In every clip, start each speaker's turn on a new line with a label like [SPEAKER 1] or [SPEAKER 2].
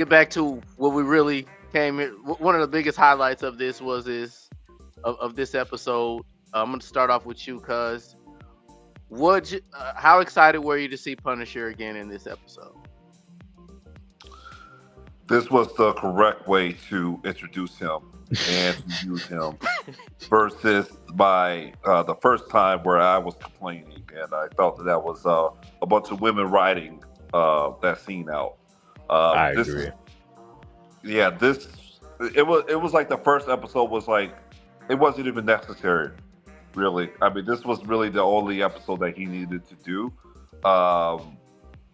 [SPEAKER 1] get back to what we really came in. One of the biggest highlights of this was of this episode. I'm gonna start off with you, cuz how excited were you to see Punisher again in this episode?
[SPEAKER 2] This was the correct way to introduce him and to use him versus my the first time where I was complaining and I felt that that was a bunch of women writing that scene out.
[SPEAKER 3] I
[SPEAKER 2] This
[SPEAKER 3] agree.
[SPEAKER 2] is yeah this it was like the first episode was like it wasn't even necessary really. I mean this was really the only episode that he needed to do, um,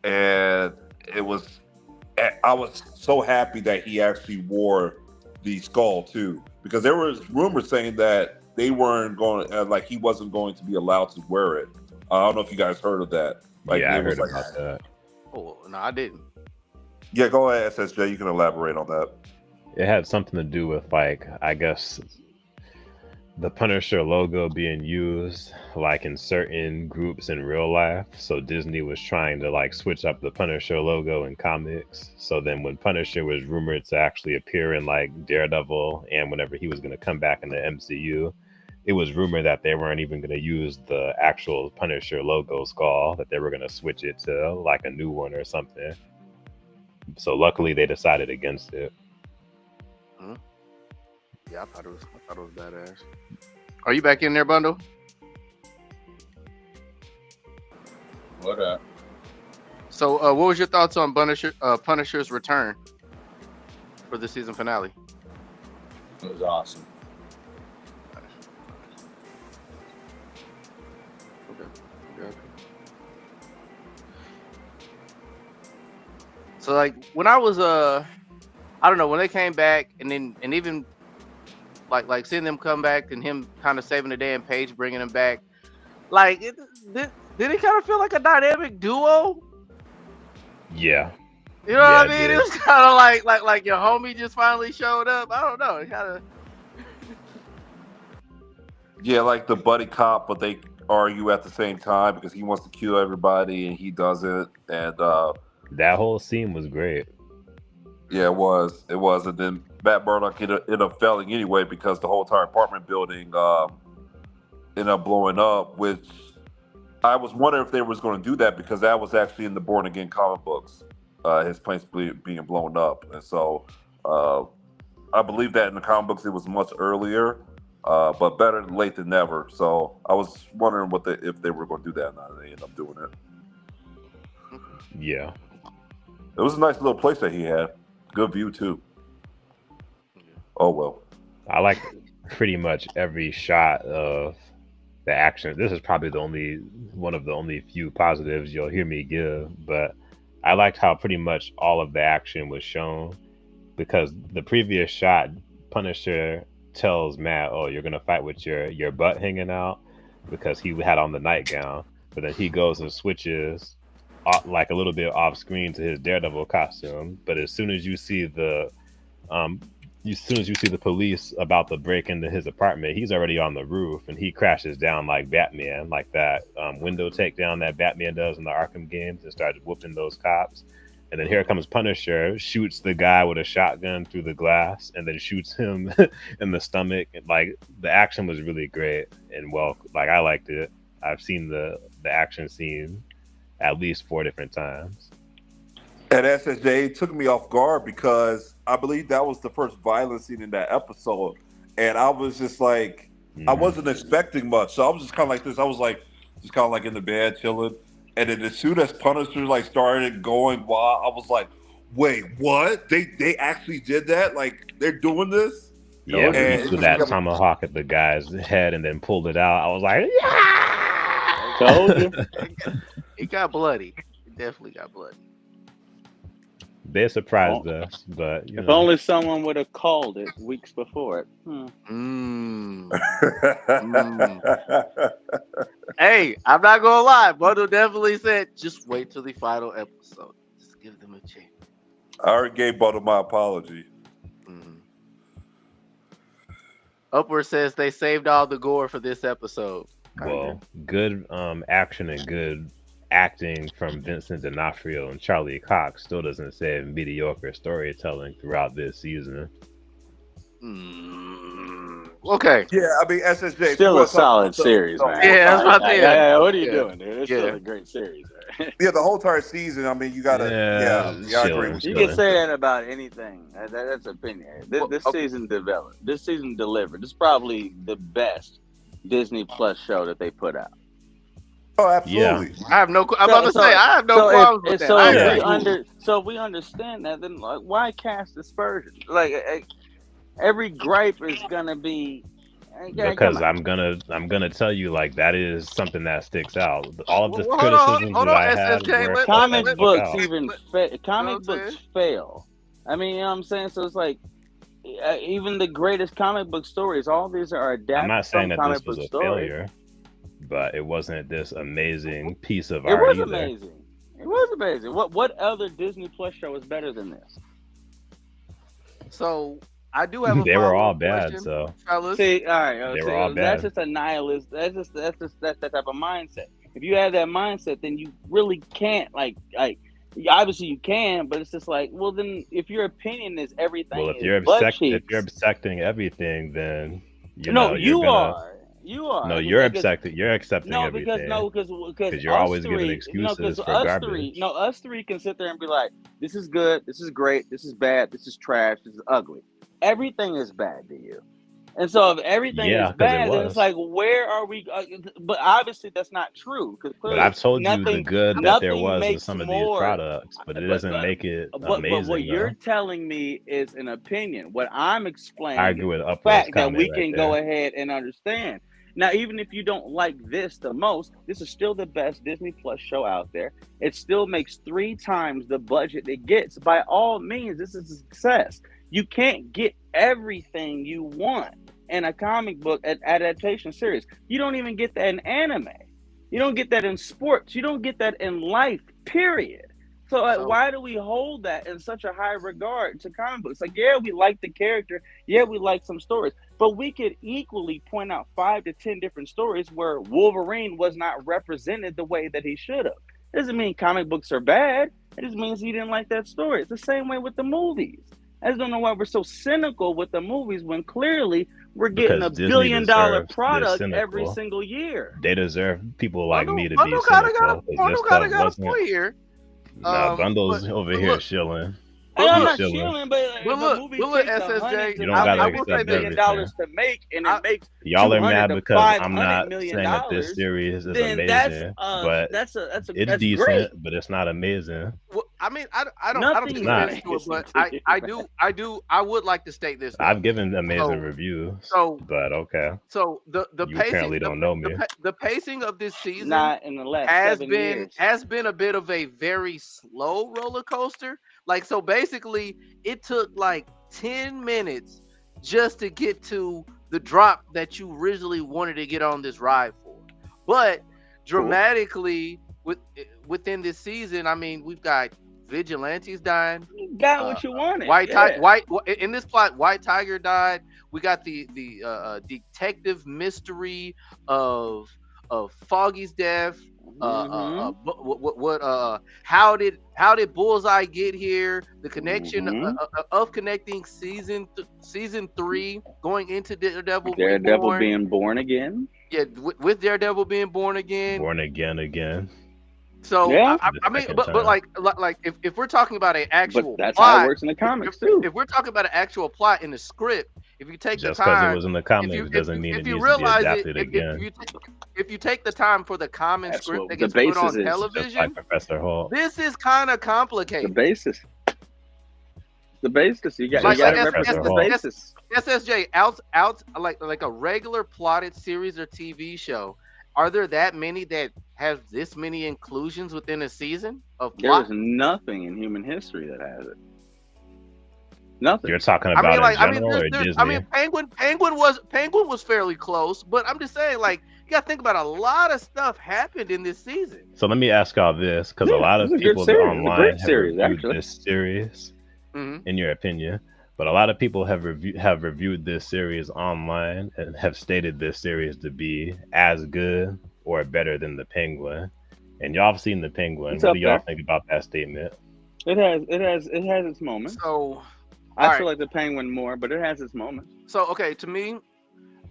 [SPEAKER 2] and it was I was so happy that he actually wore the skull too, because there was rumors saying that they weren't going, like he wasn't going to be allowed to wear it. I don't know if you guys heard of that. Like
[SPEAKER 3] Yeah, I
[SPEAKER 2] it was
[SPEAKER 3] heard
[SPEAKER 2] like,
[SPEAKER 3] about that.
[SPEAKER 1] Oh no, I didn't.
[SPEAKER 2] yeah, go ahead, SSJ. You can elaborate on that.
[SPEAKER 3] It had something to do with like I guess the Punisher logo being used like in certain groups in real life. So Disney was trying to like switch up the Punisher logo in comics. So then when Punisher was rumored to actually appear in like Daredevil and whenever he was going to come back in the MCU, it was rumored that they weren't even going to use the actual Punisher logo skull, that they were going to switch it to like a new one or something. So luckily they decided against it.
[SPEAKER 1] Hmm? Yeah, I thought it was badass. Are you back in there, Bundle?
[SPEAKER 4] What up?
[SPEAKER 1] So, what was your thoughts on Punisher's return for the season finale?
[SPEAKER 4] It was awesome.
[SPEAKER 1] Okay. Okay. So, like, when I was I don't know, when they came back, and even like seeing them come back and him kind of saving the day and Paige bringing him back, like, did it kind of feel like a dynamic duo?
[SPEAKER 3] Yeah.
[SPEAKER 1] You know
[SPEAKER 3] Yeah,
[SPEAKER 1] what
[SPEAKER 3] it
[SPEAKER 1] I mean? It
[SPEAKER 3] did.
[SPEAKER 1] was kind of like your homie just finally showed up. I don't know. It kind of
[SPEAKER 2] Yeah, like the buddy cop, but they argue at the same time because he wants to kill everybody and he doesn't. And
[SPEAKER 3] That whole scene was great.
[SPEAKER 2] yeah, it was, and then Matt Murdock ended up failing anyway because the whole entire apartment building ended up blowing up, which I was wondering if they was going to do that because that was actually in the Born Again comic books, his place being blown up, and so uh, I believe that in the comic books it was much earlier, but better late than never. So I was wondering if they were going to do that, and they ended up doing it.
[SPEAKER 3] Yeah.
[SPEAKER 2] It was a nice little place that he had, good view too. Oh well.
[SPEAKER 3] I like pretty much every shot of the action. This is probably the only one of the only few positives you'll hear me give, but I liked how pretty much all of the action was shown because the previous shot, Punisher tells Matt, "Oh, you're gonna fight with your butt hanging out," because he had on the nightgown. But then he goes and switches like a little bit off screen to his Daredevil costume. But as soon as you see um, as soon as you see the police about to break into his apartment, he's already on the roof and he crashes down like Batman, like that window takedown that Batman does in the Arkham games and starts whooping those cops. And then here comes Punisher, shoots the guy with a shotgun through the glass, and then shoots him in the stomach. Like the action was really great and well, like I liked it. I've seen the action scene at least 4 different times.
[SPEAKER 2] And SSJ took me off guard because I believe that was the first violent scene in that episode, and I was just like, I
[SPEAKER 3] Hmm.
[SPEAKER 2] wasn't expecting much, so I was just kind of like this. I was like, just kind of like in the bed chilling, and then as soon as Punisher like started going wild, I was like, wait, what? They actually did that? Like they're doing this?
[SPEAKER 3] Yeah,
[SPEAKER 4] Told
[SPEAKER 3] when
[SPEAKER 4] you,
[SPEAKER 3] he
[SPEAKER 2] And it
[SPEAKER 3] threw
[SPEAKER 4] man.
[SPEAKER 2] just
[SPEAKER 3] that
[SPEAKER 2] kept.
[SPEAKER 3] tomahawk at the guy's head and then pulled it out, I was like,
[SPEAKER 4] Told you.
[SPEAKER 3] yeah!
[SPEAKER 1] it got bloody. It definitely got bloody.
[SPEAKER 3] They
[SPEAKER 4] Oh,
[SPEAKER 3] surprised us, but you
[SPEAKER 4] if
[SPEAKER 3] know,
[SPEAKER 4] only someone would have called it weeks before it. Hmm.
[SPEAKER 1] Mmm. Mmm. Hey, I'm not gonna lie. Bundle definitely said, just wait till the final episode. Just give them a chance.
[SPEAKER 2] I already gave Butler my apology.
[SPEAKER 1] Mhm. Upward says they saved all the gore for this episode. I agree.
[SPEAKER 3] well, good action and good acting from Vincent D'Onofrio and Charlie Cox still doesn't save mediocre storytelling throughout this season.
[SPEAKER 1] Okay.
[SPEAKER 2] Yeah, I mean SSJ. If you
[SPEAKER 4] Still a
[SPEAKER 2] want to talk
[SPEAKER 4] solid
[SPEAKER 2] about
[SPEAKER 4] series,
[SPEAKER 2] the
[SPEAKER 4] man.
[SPEAKER 2] whole
[SPEAKER 1] Yeah, that's
[SPEAKER 2] entire
[SPEAKER 1] what I
[SPEAKER 2] season-
[SPEAKER 1] think.
[SPEAKER 4] Yeah, what are you
[SPEAKER 1] Yeah.
[SPEAKER 4] doing, dude? It's
[SPEAKER 1] Yeah.
[SPEAKER 4] still a great series. Right?
[SPEAKER 2] Yeah, the whole entire season. I mean, you gotta. Yeah, I agree with
[SPEAKER 4] You
[SPEAKER 2] you.
[SPEAKER 4] can say that about anything. That's opinion. This season developed. This season delivered. This is probably the best Disney Plus show that they put out.
[SPEAKER 2] Oh, absolutely.
[SPEAKER 1] I have no. I'm about to say I have no qualms with that.
[SPEAKER 4] So
[SPEAKER 1] I
[SPEAKER 4] if
[SPEAKER 1] agree.
[SPEAKER 4] so if we understand that, then like, why cast dispersion? Like every gripe is gonna be.
[SPEAKER 3] Because I'm gonna tell you, like, that is something that sticks out. All of the
[SPEAKER 1] Well,
[SPEAKER 3] criticisms
[SPEAKER 1] hold
[SPEAKER 3] that
[SPEAKER 1] on,
[SPEAKER 3] I had
[SPEAKER 1] SSJ,
[SPEAKER 3] were
[SPEAKER 4] comic books
[SPEAKER 3] out.
[SPEAKER 4] even comic books fail. I mean, you know what I'm saying? So it's like even the greatest comic book stories, all these are adapted.
[SPEAKER 3] I'm not saying that
[SPEAKER 4] comic
[SPEAKER 3] this was
[SPEAKER 4] book
[SPEAKER 3] a
[SPEAKER 4] stories.
[SPEAKER 3] failure, but it wasn't this amazing piece of
[SPEAKER 4] It
[SPEAKER 3] art
[SPEAKER 4] was
[SPEAKER 3] either.
[SPEAKER 4] amazing. It was amazing. What other Disney Plus show is better than this?
[SPEAKER 1] So I do have a
[SPEAKER 3] They were all
[SPEAKER 1] follow-up
[SPEAKER 3] bad,
[SPEAKER 1] question,
[SPEAKER 3] so
[SPEAKER 1] fellas.
[SPEAKER 4] See, all right,
[SPEAKER 3] they were all
[SPEAKER 4] that's
[SPEAKER 3] bad.
[SPEAKER 4] just a nihilist. That's just that type of mindset. If you have that mindset, then you really can't like obviously you can, but it's just like, well, then if your opinion is everything,
[SPEAKER 3] Well, if
[SPEAKER 4] is
[SPEAKER 3] you're
[SPEAKER 4] butt cheeks,
[SPEAKER 3] accepting everything, then you
[SPEAKER 4] no,
[SPEAKER 3] know
[SPEAKER 4] you
[SPEAKER 3] you're gonna.
[SPEAKER 4] are. You are.
[SPEAKER 3] No, you're
[SPEAKER 4] because,
[SPEAKER 3] accepting. You're accepting
[SPEAKER 4] No,
[SPEAKER 3] everything.
[SPEAKER 4] because
[SPEAKER 3] you're always giving excuses for
[SPEAKER 4] us
[SPEAKER 3] garbage.
[SPEAKER 4] us three can sit there and be like, this is good, this is great, this is bad, this is trash, this is ugly. Everything is bad to you. And so if everything
[SPEAKER 3] Yeah,
[SPEAKER 4] is
[SPEAKER 3] 'cause it
[SPEAKER 4] bad, then
[SPEAKER 3] was.
[SPEAKER 4] it's like, where are we? But obviously that's not true. Because
[SPEAKER 3] But I've told you the
[SPEAKER 4] nothing,
[SPEAKER 3] good that there
[SPEAKER 4] nothing
[SPEAKER 3] was in
[SPEAKER 4] makes
[SPEAKER 3] some of these
[SPEAKER 4] more.
[SPEAKER 3] products, but it doesn't make it
[SPEAKER 4] But
[SPEAKER 3] amazing.
[SPEAKER 4] what you're
[SPEAKER 3] though.
[SPEAKER 4] telling me is an opinion. What I'm explaining
[SPEAKER 3] I agree
[SPEAKER 4] is
[SPEAKER 3] with
[SPEAKER 4] the
[SPEAKER 3] Upward's
[SPEAKER 4] fact that
[SPEAKER 3] comment
[SPEAKER 4] we
[SPEAKER 3] right
[SPEAKER 4] can
[SPEAKER 3] there.
[SPEAKER 4] go ahead and understand. Now, even if you don't like this the most, this is still the best Disney Plus show out there. It still makes 3 times the budget it gets. By all means, this is a success. You can't get everything you want in a comic book adaptation series. You don't even get that in anime. You don't get that in sports. You don't get that in life, period. So why do we hold that in such a high regard to comic books? Like, yeah, we like the character. Yeah, we like some stories. But we could equally point out 5 to 10 different stories where Wolverine was not represented the way that he should have. It doesn't mean comic books are bad. It just means you didn't like that story. It's the same way with the movies. I just don't know why we're so cynical with the movies when clearly we're getting
[SPEAKER 3] Because
[SPEAKER 4] a
[SPEAKER 3] Disney
[SPEAKER 4] billion-dollar
[SPEAKER 3] deserves this
[SPEAKER 4] product
[SPEAKER 3] cynical.
[SPEAKER 4] every single year.
[SPEAKER 3] They deserve people like me to be
[SPEAKER 1] Bundle kinda
[SPEAKER 3] cynical.
[SPEAKER 1] got a point here.
[SPEAKER 3] Bundle's over here chilling.
[SPEAKER 4] I'm not chilling, but if
[SPEAKER 1] look,
[SPEAKER 4] a movie
[SPEAKER 1] look,
[SPEAKER 4] takes
[SPEAKER 1] SSJ,
[SPEAKER 3] you don't gotta
[SPEAKER 4] $100
[SPEAKER 3] accept
[SPEAKER 4] million
[SPEAKER 3] everything.
[SPEAKER 4] to make, and it makes
[SPEAKER 3] Y'all are mad
[SPEAKER 4] $200 to
[SPEAKER 3] because I'm
[SPEAKER 4] $500
[SPEAKER 3] not
[SPEAKER 4] million
[SPEAKER 3] saying that this series is
[SPEAKER 4] then
[SPEAKER 3] amazing, but
[SPEAKER 4] that's
[SPEAKER 3] it's
[SPEAKER 4] that's
[SPEAKER 3] decent,
[SPEAKER 4] great.
[SPEAKER 3] but it's not amazing.
[SPEAKER 1] Well, I mean, I don't
[SPEAKER 4] Nothing
[SPEAKER 1] think
[SPEAKER 3] not.
[SPEAKER 1] it's to it, but I would like to state this.
[SPEAKER 3] I've given amazing reviews, but okay.
[SPEAKER 1] So the
[SPEAKER 3] you
[SPEAKER 1] pacing,
[SPEAKER 3] apparently don't know me.
[SPEAKER 1] The pacing of this season
[SPEAKER 4] Not in the last
[SPEAKER 1] has
[SPEAKER 4] 7
[SPEAKER 1] been
[SPEAKER 4] years.
[SPEAKER 1] has been a bit of a very slow roller coaster. Like, so basically, it took like 10 minutes just to get to the drop that you originally wanted to get on this ride for. But dramatically, within this season, I mean, we've got vigilantes dying.
[SPEAKER 4] You got what you wanted.
[SPEAKER 1] In this plot, White Tiger died. We got the detective mystery of Foggy's death. How did Bullseye get here? The connection of connecting season 3 going into
[SPEAKER 4] Daredevil being born again.
[SPEAKER 1] Yeah, with Daredevil being born again.
[SPEAKER 3] Born again.
[SPEAKER 1] So
[SPEAKER 4] yeah.
[SPEAKER 1] I mean, but like if we're talking about an actual
[SPEAKER 4] but that's
[SPEAKER 1] plot,
[SPEAKER 4] how it works in the comics too.
[SPEAKER 1] If we're talking about an actual plot in the script, if you take
[SPEAKER 3] just
[SPEAKER 1] the time,
[SPEAKER 3] because it was in the comics doesn't mean it needs to be adapted again.
[SPEAKER 1] If you take the time for the common
[SPEAKER 4] That's
[SPEAKER 1] script
[SPEAKER 4] what
[SPEAKER 1] that
[SPEAKER 4] the
[SPEAKER 1] gets put
[SPEAKER 4] basis
[SPEAKER 1] on
[SPEAKER 4] is.
[SPEAKER 1] television,
[SPEAKER 3] Just like Professor Hulk.
[SPEAKER 1] this is kind of complicated.
[SPEAKER 4] The basis. The basis. You got
[SPEAKER 1] Like
[SPEAKER 4] to represent the basis.
[SPEAKER 1] SSJ out like a regular plotted series or TV show. Are there that many that have this many inclusions within a season of plot?
[SPEAKER 4] There's nothing in human history that has it. Nothing.
[SPEAKER 3] You're talking about in general or Disney?
[SPEAKER 1] I mean, Penguin was fairly close, but I'm just saying, like, you got to think about a lot of stuff happened in this season.
[SPEAKER 3] So let me ask y'all this, because a lot of people online have reviewed this series, in your opinion, but a lot of people have reviewed this series online and have stated this series to be as good or better than the Penguin. And y'all have seen the Penguin.
[SPEAKER 4] It's
[SPEAKER 3] What
[SPEAKER 4] up
[SPEAKER 3] do y'all
[SPEAKER 4] there.
[SPEAKER 3] think about that statement?
[SPEAKER 4] It has its moments.
[SPEAKER 1] So,
[SPEAKER 4] I
[SPEAKER 1] all
[SPEAKER 4] still
[SPEAKER 1] right.
[SPEAKER 4] like the Penguin more, but it has its moments.
[SPEAKER 1] So okay, to me,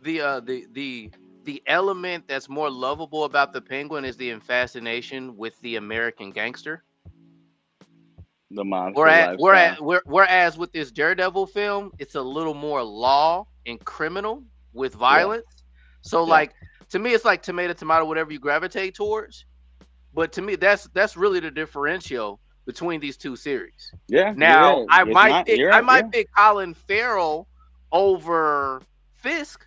[SPEAKER 1] the element that's more lovable about the Penguin is the fascination with the American gangster.
[SPEAKER 4] The monster
[SPEAKER 1] Whereas,
[SPEAKER 4] lifestyle.
[SPEAKER 1] whereas with this Daredevil film, it's a little more law and criminal with
[SPEAKER 4] Yeah.
[SPEAKER 1] violence. So
[SPEAKER 4] Yeah.
[SPEAKER 1] like to me, it's like tomato, tomato, whatever you gravitate towards. But to me, that's really the differential between these two series.
[SPEAKER 4] Yeah.
[SPEAKER 1] Now,
[SPEAKER 4] Yeah. It's not. You're
[SPEAKER 1] I
[SPEAKER 4] right.
[SPEAKER 1] might
[SPEAKER 4] Yeah.
[SPEAKER 1] pick Colin Farrell over Fisk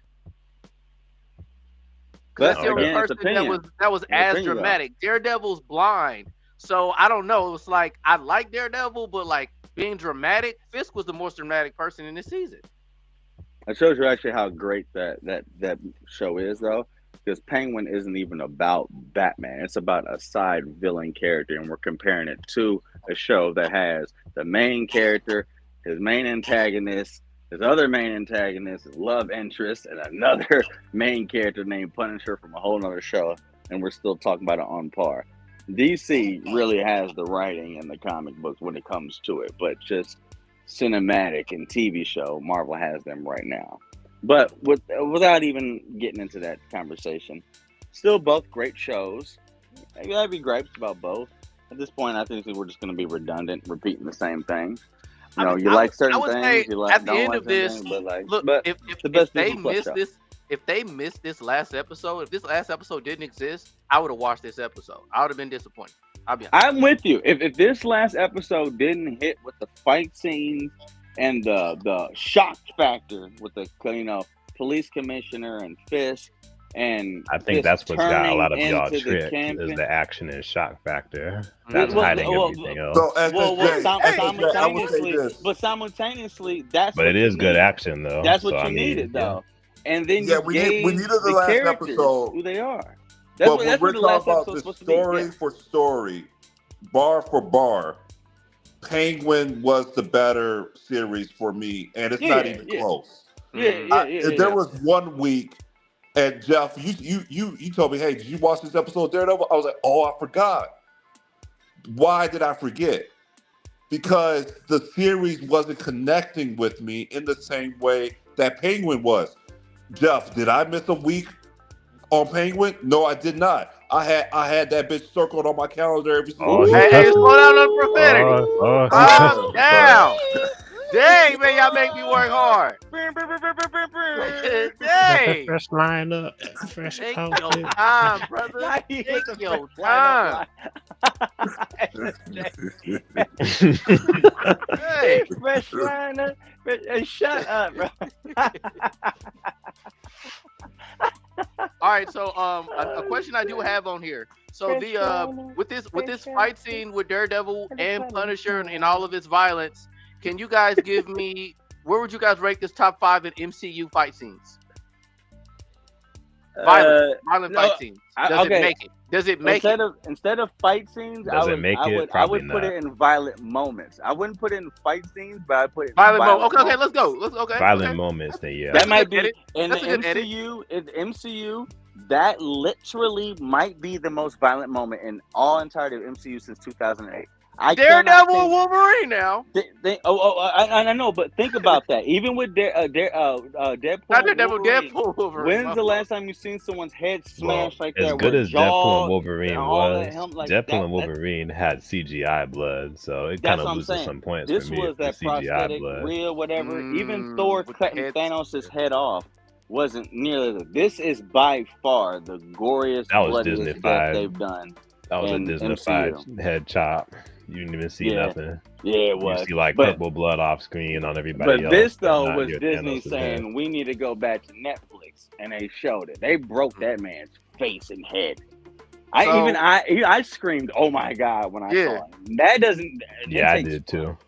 [SPEAKER 1] because that's
[SPEAKER 4] But
[SPEAKER 1] the only
[SPEAKER 3] Okay.
[SPEAKER 4] again, it's
[SPEAKER 1] person
[SPEAKER 4] opinion.
[SPEAKER 1] that was
[SPEAKER 4] It's
[SPEAKER 1] as
[SPEAKER 4] opinion though.
[SPEAKER 1] dramatic. Daredevil's blind, so I don't know. It's like I like Daredevil, but like being dramatic, Fisk was the most dramatic person in this season.
[SPEAKER 4] It shows you actually how great that show is, though, because Penguin isn't even about Batman. It's about a side villain character, and we're comparing it to a show that has the main character, his main antagonist, his other main antagonist, his love interest, and another main character named Punisher from a whole other show, and we're still talking about it on par. DC really has the writing in the comic books when it comes to it, but just cinematic and TV show, Marvel has them right now. But without even getting into that conversation, still both great shows. Maybe I'd be gripes about both. At this point, I think we're just going to be redundant, repeating the same thing. You
[SPEAKER 1] I
[SPEAKER 4] know,
[SPEAKER 1] mean,
[SPEAKER 4] you like
[SPEAKER 1] I
[SPEAKER 4] certain
[SPEAKER 1] would
[SPEAKER 4] things,
[SPEAKER 1] say
[SPEAKER 4] you like
[SPEAKER 1] at the
[SPEAKER 4] don't
[SPEAKER 1] end
[SPEAKER 4] like
[SPEAKER 1] of
[SPEAKER 4] certain
[SPEAKER 1] this,
[SPEAKER 4] things,
[SPEAKER 1] look,
[SPEAKER 4] but
[SPEAKER 1] if
[SPEAKER 4] the best
[SPEAKER 1] they
[SPEAKER 4] Disney Plus
[SPEAKER 1] missed
[SPEAKER 4] show.
[SPEAKER 1] this, if they missed this last episode, if this last episode didn't exist, I would have watched this episode. I would have been disappointed. I'll be honest.
[SPEAKER 4] I'm with you. If this last episode didn't hit with the fight scenes and the shock factor with the police commissioner and Fisk and
[SPEAKER 3] I think
[SPEAKER 4] Fisk
[SPEAKER 3] that's what's got a
[SPEAKER 4] turning
[SPEAKER 3] lot of y'all
[SPEAKER 4] into the
[SPEAKER 3] tricked is
[SPEAKER 4] campaign.
[SPEAKER 3] the action and shock factor. That's
[SPEAKER 1] Mhm.
[SPEAKER 3] hiding everything
[SPEAKER 2] So
[SPEAKER 3] else.
[SPEAKER 2] SSJ, I will say this.
[SPEAKER 4] Simultaneously, that's
[SPEAKER 3] But
[SPEAKER 4] what
[SPEAKER 3] it
[SPEAKER 4] you
[SPEAKER 3] is good
[SPEAKER 4] needed.
[SPEAKER 3] action though.
[SPEAKER 4] That's
[SPEAKER 3] So
[SPEAKER 4] what
[SPEAKER 3] I
[SPEAKER 4] you
[SPEAKER 3] mean,
[SPEAKER 4] needed,
[SPEAKER 3] yeah.
[SPEAKER 4] though. And then
[SPEAKER 2] Yeah,
[SPEAKER 4] you
[SPEAKER 2] we
[SPEAKER 4] gave
[SPEAKER 2] needed the
[SPEAKER 4] the
[SPEAKER 2] last
[SPEAKER 4] characters
[SPEAKER 2] episode.
[SPEAKER 4] who they are.
[SPEAKER 2] But when
[SPEAKER 4] That's
[SPEAKER 2] we're
[SPEAKER 4] what the last
[SPEAKER 2] talking about
[SPEAKER 4] episode's
[SPEAKER 2] the
[SPEAKER 4] supposed to be.
[SPEAKER 2] story
[SPEAKER 4] Yeah.
[SPEAKER 2] for story, bar for bar, Penguin was the better series for me, and it's not even close. If there was 1 week, and Jeff, you told me, hey, did you watch this episode of Daredevil? I was like, oh, I forgot. Why did I forget? Because the series wasn't connecting with me in the same way that Penguin was. Jeff, did I miss a week on Penguin? No, I did not. I had that bitch circled on my calendar every single
[SPEAKER 3] Oh,
[SPEAKER 2] week.
[SPEAKER 1] Hey, slow down on the profanity.
[SPEAKER 3] oh,
[SPEAKER 1] Calm
[SPEAKER 2] Sorry.
[SPEAKER 1] down. Dang, man, y'all make me work hard. Dang.
[SPEAKER 3] fresh line up, fresh
[SPEAKER 1] Take
[SPEAKER 3] out.
[SPEAKER 1] your time, brother. Take your time. Hey.
[SPEAKER 4] Fresh line. Shut up, bro.
[SPEAKER 1] All right, so a question I do have on here. So the with this fight scene with Daredevil and Punisher and all of its violence, can you guys give me where would you guys rate this top 5 in MCU fight scenes? Violent fight scenes. Does it make it? Does it make
[SPEAKER 4] instead of fight scenes?
[SPEAKER 3] Does it make it?
[SPEAKER 4] I would
[SPEAKER 3] Probably
[SPEAKER 4] put
[SPEAKER 3] not.
[SPEAKER 4] it in violent moments. I wouldn't put it in fight scenes, but I put it in
[SPEAKER 1] violent moment?
[SPEAKER 4] moments.
[SPEAKER 1] Okay, let's go. Okay.
[SPEAKER 3] Violent moments, then yeah.
[SPEAKER 4] That
[SPEAKER 1] That's a
[SPEAKER 4] might
[SPEAKER 1] good
[SPEAKER 4] be
[SPEAKER 1] edit.
[SPEAKER 4] in the
[SPEAKER 1] That's a good edit.
[SPEAKER 4] MCU. In the MCU, that literally might be the most violent moment in all entirety of MCU since 2008.
[SPEAKER 1] Daredevil and Wolverine now.
[SPEAKER 4] I know, but think about that. Even with Deadpool,
[SPEAKER 1] Not Daredevil,
[SPEAKER 4] Wolverine,
[SPEAKER 1] Deadpool, Wolverine.
[SPEAKER 4] when's the last time you seen someone's head smashed like
[SPEAKER 3] as
[SPEAKER 4] that?
[SPEAKER 3] good
[SPEAKER 4] where
[SPEAKER 3] as
[SPEAKER 4] jaw
[SPEAKER 3] Deadpool and Wolverine
[SPEAKER 4] and all that
[SPEAKER 3] was,
[SPEAKER 4] helmet, like
[SPEAKER 3] Deadpool
[SPEAKER 4] that-
[SPEAKER 3] and Wolverine had CGI blood, so it
[SPEAKER 4] That's
[SPEAKER 3] kind of
[SPEAKER 4] what I'm
[SPEAKER 3] loses
[SPEAKER 4] saying.
[SPEAKER 3] some points
[SPEAKER 4] This
[SPEAKER 3] for me.
[SPEAKER 4] was
[SPEAKER 3] for
[SPEAKER 4] that
[SPEAKER 3] CGI
[SPEAKER 4] prosthetic,
[SPEAKER 3] blood.
[SPEAKER 4] real, whatever. Even Thor
[SPEAKER 1] with
[SPEAKER 4] cutting
[SPEAKER 1] heads.
[SPEAKER 4] Thanos' head off wasn't nearly. This is by far the goriest,
[SPEAKER 3] That was
[SPEAKER 4] bloodiest
[SPEAKER 3] Disney-fied.
[SPEAKER 4] death they've done.
[SPEAKER 3] That was a
[SPEAKER 4] in
[SPEAKER 3] Disney-fied
[SPEAKER 4] MCU.
[SPEAKER 3] head chop. You didn't even see
[SPEAKER 4] Yeah,
[SPEAKER 3] nothing.
[SPEAKER 4] Yeah, it
[SPEAKER 3] You
[SPEAKER 4] was.
[SPEAKER 3] see like
[SPEAKER 4] But-
[SPEAKER 3] purple blood off screen on everybody
[SPEAKER 4] But
[SPEAKER 3] else.
[SPEAKER 4] this
[SPEAKER 3] but
[SPEAKER 4] though
[SPEAKER 3] not
[SPEAKER 4] was
[SPEAKER 3] your
[SPEAKER 4] Disney
[SPEAKER 3] Thanos'
[SPEAKER 4] saying
[SPEAKER 3] head.
[SPEAKER 4] we need to go back to Netflix, and they showed it. They broke that man's face and head. I screamed, "Oh my god!" when I
[SPEAKER 1] Yeah.
[SPEAKER 4] saw it. That doesn't.
[SPEAKER 3] Yeah, I
[SPEAKER 4] takes
[SPEAKER 3] did too.